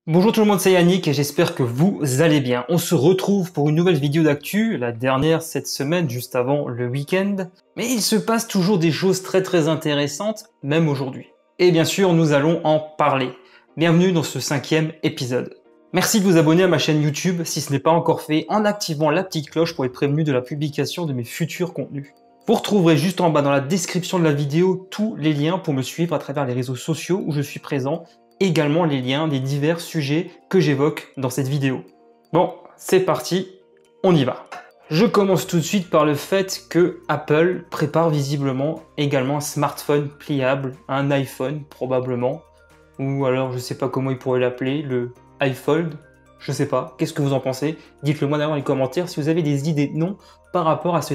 Bonjour tout le monde, c'est Yannick et j'espère que vous allez bien. On se retrouve pour une nouvelle vidéo d'actu, la dernière cette semaine, juste avant le week-end. Mais il se passe toujours des choses très intéressantes, même aujourd'hui. Et bien sûr, nous allons en parler. Bienvenue dans ce 5e épisode. Merci de vous abonner à ma chaîne YouTube si ce n'est pas encore fait, en activant la petite cloche pour être prévenu de la publication de mes futurs contenus. Vous retrouverez juste en bas dans la description de la vidéo tous les liens pour me suivre à travers les réseaux sociaux où je suis présent, également les liens des divers sujets que j'évoque dans cette vidéo. Bon, c'est parti, on y va. Je commence tout de suite par le fait que Apple prépare visiblement également un smartphone pliable, un iPhone probablement, ou alors je sais pas comment ils pourraient l'appeler, le iFold, je sais pas. Qu'est-ce que vous en pensez? Dites-le moi dans les commentaires si vous avez des idées de noms par rapport à ce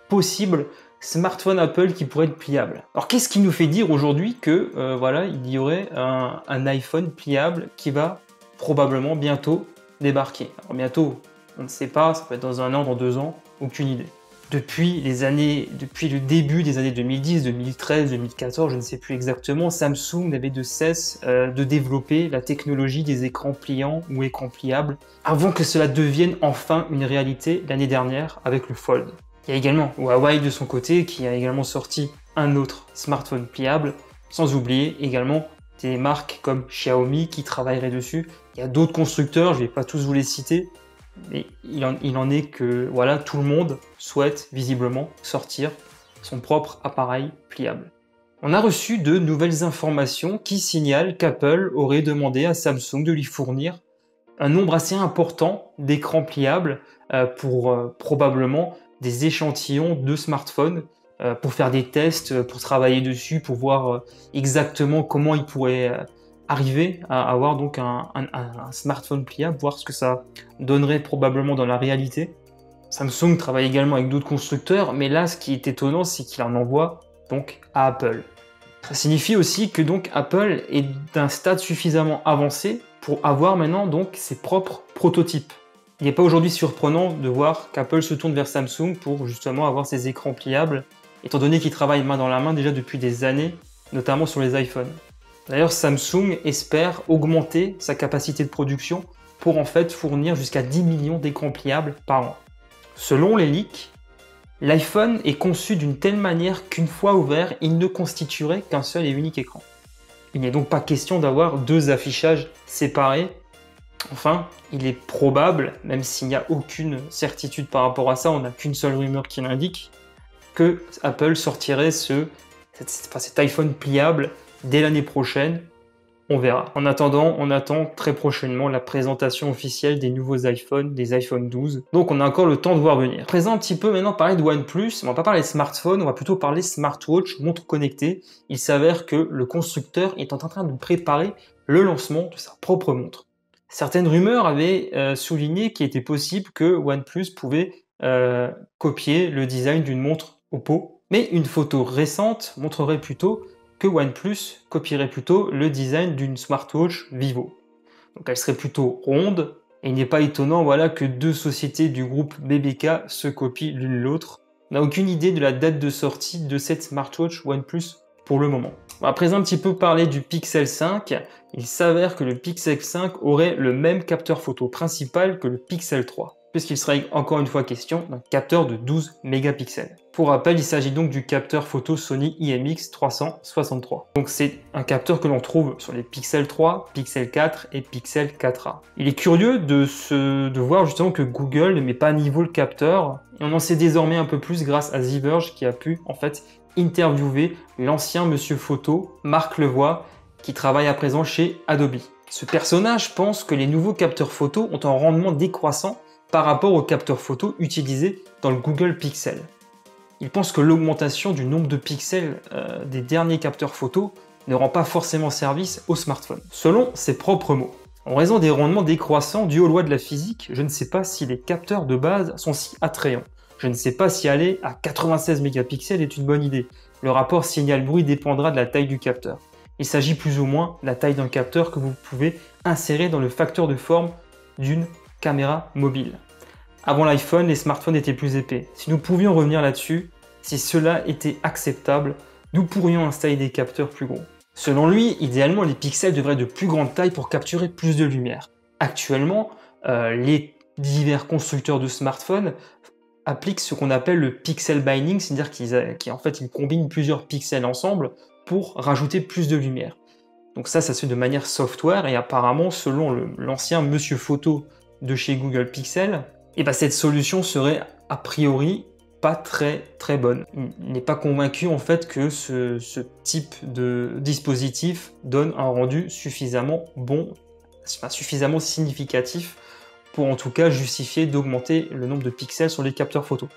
possible smartphone Apple qui pourrait être pliable. Alors qu'est-ce qui nous fait dire aujourd'hui que voilà, il y aurait un iPhone pliable qui va probablement bientôt débarquer? Alors bientôt, on ne sait pas, ça peut être dans 1 an, dans 2 ans, aucune idée. Depuis le début des années 2010, 2013, 2014, je ne sais plus exactement, Samsung n'avait de cesse de développer la technologie des écrans pliants ou écrans pliables avant que cela devienne enfin une réalité l'année dernière avec le Fold. Il y a également Huawei de son côté qui a également sorti un autre smartphone pliable, sans oublier également des marques comme Xiaomi qui travailleraient dessus. Il y a d'autres constructeurs, je ne vais pas tous vous les citer, mais il en est que voilà, tout le monde souhaite visiblement sortir son propre appareil pliable. On a reçu de nouvelles informations qui signalent qu'Apple aurait demandé à Samsung de lui fournir un nombre assez important d'écrans pliables pour probablement des échantillons de smartphones pour faire des tests, pour travailler dessus, pour voir exactement comment ils pourraient arriver à avoir donc un smartphone pliable, voir ce que ça donnerait probablement dans la réalité. Samsung travaille également avec d'autres constructeurs, mais là ce qui est étonnant, c'est qu'il en envoie donc à Apple. Ça signifie aussi que donc Apple est d'un stade suffisamment avancé pour avoir maintenant donc ses propres prototypes. Il n'est pas aujourd'hui surprenant de voir qu'Apple se tourne vers Samsung pour justement avoir ses écrans pliables, étant donné qu'ils travaillent main dans la main déjà depuis des années, notamment sur les iPhones. D'ailleurs, Samsung espère augmenter sa capacité de production pour en fait fournir jusqu'à 10 millions d'écrans pliables par an. Selon les leaks, l'iPhone est conçu d'une telle manière qu'une fois ouvert, il ne constituerait qu'un seul et unique écran. Il n'est donc pas question d'avoir 2 affichages séparés. Enfin, il est probable, même s'il n'y a aucune certitude par rapport à ça, on n'a qu'une seule rumeur qui l'indique, que Apple sortirait cet iPhone pliable dès l'année prochaine. On verra. En attendant, on attend très prochainement la présentation officielle des nouveaux iPhones, des iPhone 12. Donc on a encore le temps de voir venir. Présent un petit peu maintenant parler de OnePlus, on va pas parler de smartphone, on va plutôt parler smartwatch, montre connectée. Il s'avère que le constructeur est en train de préparer le lancement de sa propre montre. Certaines rumeurs avaient souligné qu'il était possible que OnePlus pouvait copier le design d'une montre Oppo, mais une photo récente montrerait plutôt que OnePlus copierait plutôt le design d'une smartwatch Vivo. Donc elle serait plutôt ronde, et il n'est pas étonnant voilà, que 2 sociétés du groupe BBK se copient l'une l'autre. On n'a aucune idée de la date de sortie de cette smartwatch OnePlus pour le moment. On va à présent un petit peu parler du Pixel 5. Il s'avère que le Pixel 5 aurait le même capteur photo principal que le Pixel 3, puisqu'il serait encore une fois question d'un capteur de 12 mégapixels. Pour rappel, il s'agit donc du capteur photo Sony IMX363. Donc c'est un capteur que l'on trouve sur les Pixel 3, Pixel 4 et Pixel 4a. Il est curieux de voir justement que Google ne met pas à niveau le capteur, et on en sait désormais un peu plus grâce à The Verge qui a pu en fait interviewer l'ancien monsieur photo, Marc Levoix, qui travaille à présent chez Adobe. Ce personnage pense que les nouveaux capteurs photo ont un rendement décroissant par rapport aux capteurs photo utilisés dans le Google Pixel. Il pense que l'augmentation du nombre de pixels des derniers capteurs photo ne rend pas forcément service au smartphone. Selon ses propres mots, en raison des rendements décroissants dus aux lois de la physique, je ne sais pas si les capteurs de base sont si attrayants. Je ne sais pas si aller à 96 mégapixels est une bonne idée. Le rapport signal-bruit dépendra de la taille du capteur. Il s'agit plus ou moins de la taille d'un capteur que vous pouvez insérer dans le facteur de forme d'une caméra mobile. Avant l'iPhone, les smartphones étaient plus épais. Si nous pouvions revenir là-dessus, si cela était acceptable, nous pourrions installer des capteurs plus gros. Selon lui, idéalement, les pixels devraient être de plus grande taille pour capturer plus de lumière. Actuellement, les divers constructeurs de smartphones appliquent ce qu'on appelle le pixel binding, c'est-à-dire qu'ils combinent plusieurs pixels ensemble pour rajouter plus de lumière. Donc ça se fait de manière software, et apparemment, selon l'ancien Monsieur Photo de chez Google Pixel, cette solution serait a priori pas très bonne. Il n'est pas convaincu en fait que ce type de dispositif donne un rendu suffisamment bon, suffisamment significatif pour en tout cas justifier d'augmenter le nombre de pixels sur les capteurs photo.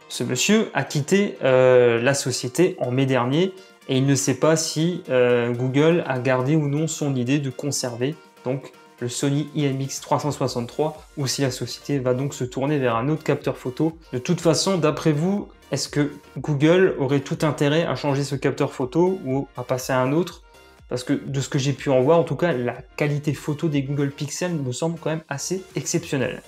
Ce monsieur a quitté la société en mai dernier, et il ne sait pas si Google a gardé ou non son idée de conserver donc le Sony IMX363, ou si la société va donc se tourner vers un autre capteur photo. De toute façon, d'après vous, est-ce que Google aurait tout intérêt à changer ce capteur photo ou à passer à un autre? Parce que de ce que j'ai pu en voir, en tout cas, la qualité photo des Google Pixel me semble quand même assez exceptionnelle.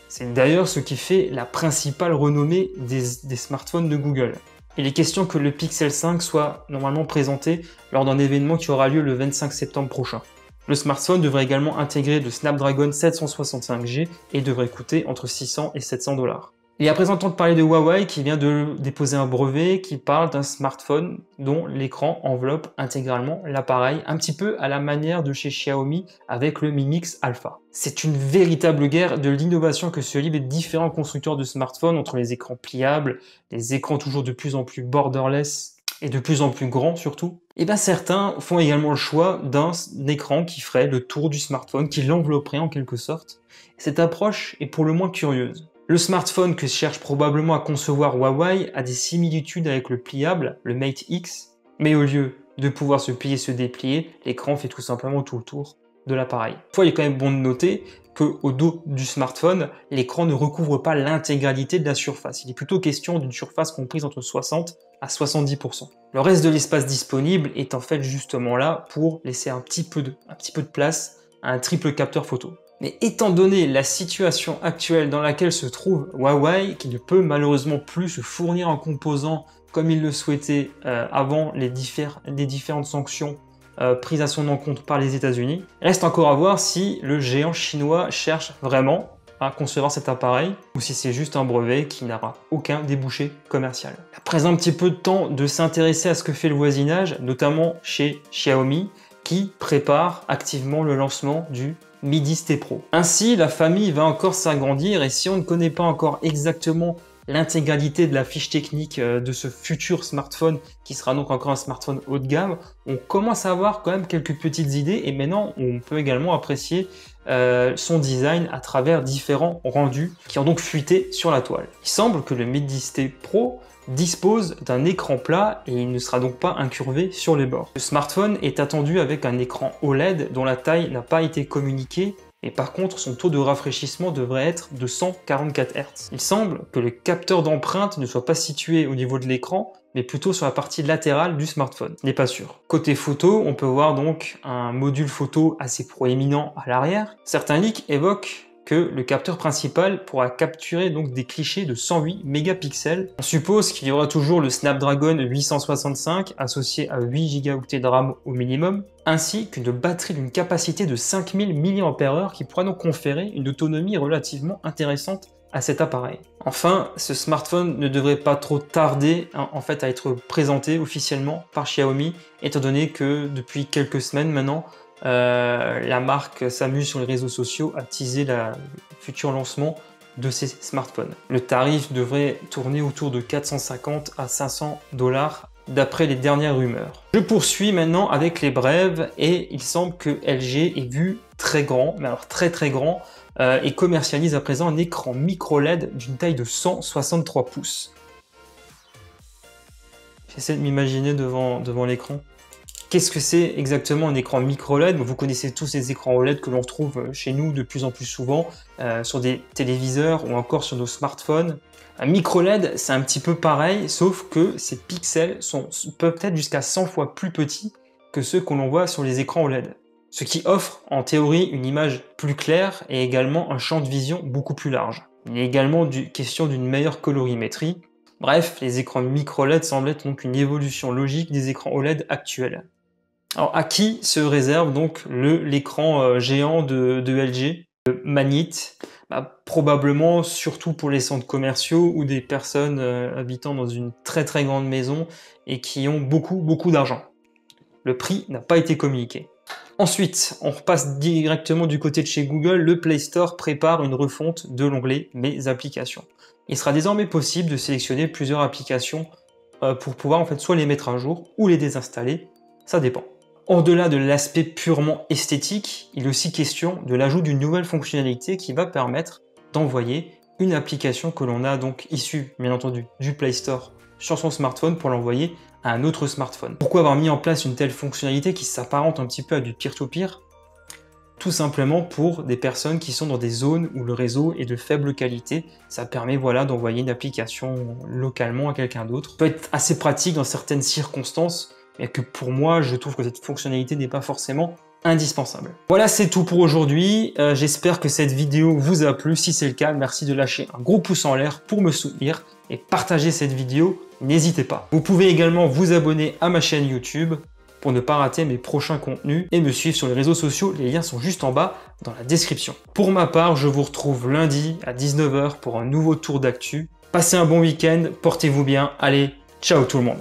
C'est d'ailleurs ce qui fait la principale renommée des smartphones de Google. Il est question que le Pixel 5 soit normalement présenté lors d'un événement qui aura lieu le 25 septembre prochain. Le smartphone devrait également intégrer le Snapdragon 765G et devrait coûter entre 600 et 700 $. Il est à présent temps de parler de Huawei qui vient de déposer un brevet qui parle d'un smartphone dont l'écran enveloppe intégralement l'appareil, un petit peu à la manière de chez Xiaomi avec le Mi Mix Alpha. C'est une véritable guerre de l'innovation que se livrent les différents constructeurs de smartphones entre les écrans pliables, les écrans toujours de plus en plus borderless et de plus en plus grands surtout. Certains font également le choix d'un écran qui ferait le tour du smartphone, qui l'envelopperait en quelque sorte. Cette approche est pour le moins curieuse. Le smartphone que cherche probablement à concevoir Huawei a des similitudes avec le pliable, le Mate X, mais au lieu de pouvoir se plier et se déplier, l'écran fait tout simplement tout le tour de l'appareil. Toutefois, il est quand même bon de noter qu'au dos du smartphone, l'écran ne recouvre pas l'intégralité de la surface. Il est plutôt question d'une surface comprise entre 60 à 70%. Le reste de l'espace disponible est en fait justement là pour laisser un petit peu de place à un triple capteur photo. Mais étant donné la situation actuelle dans laquelle se trouve Huawei, qui ne peut malheureusement plus se fournir en composants comme il le souhaitait avant les différentes sanctions prises à son encontre par les États-Unis, reste encore à voir si le géant chinois cherche vraiment à concevoir cet appareil ou si c'est juste un brevet qui n'aura aucun débouché commercial. Après un petit peu de temps de s'intéresser à ce que fait le voisinage, notamment chez Xiaomi, qui prépare activement le lancement du Mi 10T Pro. Ainsi, la famille va encore s'agrandir, et si on ne connaît pas encore exactement l'intégralité de la fiche technique de ce futur smartphone, qui sera donc encore un smartphone haut de gamme, on commence à avoir quand même quelques petites idées, et maintenant on peut également apprécier son design à travers différents rendus qui ont donc fuité sur la toile. Il semble que le Mi 10T Pro dispose d'un écran plat et il ne sera donc pas incurvé sur les bords. Le smartphone est attendu avec un écran OLED dont la taille n'a pas été communiquée, et par contre son taux de rafraîchissement devrait être de 144 Hz. Il semble que le capteur d'empreinte ne soit pas situé au niveau de l'écran, mais plutôt sur la partie latérale du smartphone. Ce n'est pas sûr. Côté photo, on peut voir donc un module photo assez proéminent à l'arrière. Certains leaks évoquent que le capteur principal pourra capturer donc des clichés de 108 mégapixels. On suppose qu'il y aura toujours le Snapdragon 865 associé à 8 Go de RAM au minimum, ainsi qu'une batterie d'une capacité de 5000 mAh qui pourra donc conférer une autonomie relativement intéressante à cet appareil. Enfin, ce smartphone ne devrait pas trop tarder en fait à être présenté officiellement par Xiaomi, étant donné que depuis quelques semaines maintenant, la marque s'amuse sur les réseaux sociaux à teaser le futur lancement de ces smartphones. Le tarif devrait tourner autour de 450 à 500 $ d'après les dernières rumeurs. Je poursuis maintenant avec les brèves, et il semble que LG ait vu très grand, mais alors très grand, et commercialise à présent un écran micro LED d'une taille de 163 pouces. J'essaie de m'imaginer devant l'écran. Qu'est-ce que c'est exactement un écran micro LED? Vous connaissez tous ces écrans OLED que l'on retrouve chez nous de plus en plus souvent, sur des téléviseurs ou encore sur nos smartphones. Un micro LED, c'est un petit peu pareil, sauf que ces pixels peuvent être jusqu'à 100 fois plus petits que ceux que l'on voit sur les écrans OLED. Ce qui offre en théorie une image plus claire et également un champ de vision beaucoup plus large. Il est également question d'une meilleure colorimétrie. Bref, les écrans micro LED semblent être donc une évolution logique des écrans OLED actuels. Alors, à qui se réserve donc l'écran géant de LG, le Manit? Probablement surtout pour les centres commerciaux ou des personnes habitant dans une très très grande maison et qui ont beaucoup d'argent. Le prix n'a pas été communiqué. Ensuite, on repasse directement du côté de chez Google. Le Play Store prépare une refonte de l'onglet Mes applications. Il sera désormais possible de sélectionner plusieurs applications pour pouvoir en fait soit les mettre à jour ou les désinstaller, ça dépend. Au-delà de l'aspect purement esthétique, il est aussi question de l'ajout d'une nouvelle fonctionnalité qui va permettre d'envoyer une application que l'on a donc issue, bien entendu, du Play Store sur son smartphone pour l'envoyer à un autre smartphone. Pourquoi avoir mis en place une telle fonctionnalité qui s'apparente un petit peu à du peer-to-peer? Tout simplement pour des personnes qui sont dans des zones où le réseau est de faible qualité. Ça permet voilà, d'envoyer une application localement à quelqu'un d'autre. Ça peut être assez pratique dans certaines circonstances, mais que pour moi, je trouve que cette fonctionnalité n'est pas forcément indispensable. Voilà, c'est tout pour aujourd'hui. J'espère que cette vidéo vous a plu. Si c'est le cas, merci de lâcher un gros pouce en l'air pour me soutenir et partager cette vidéo, n'hésitez pas. Vous pouvez également vous abonner à ma chaîne YouTube pour ne pas rater mes prochains contenus et me suivre sur les réseaux sociaux. Les liens sont juste en bas dans la description. Pour ma part, je vous retrouve lundi à 19 h pour un nouveau tour d'actu. Passez un bon week-end, portez-vous bien. Allez, ciao tout le monde.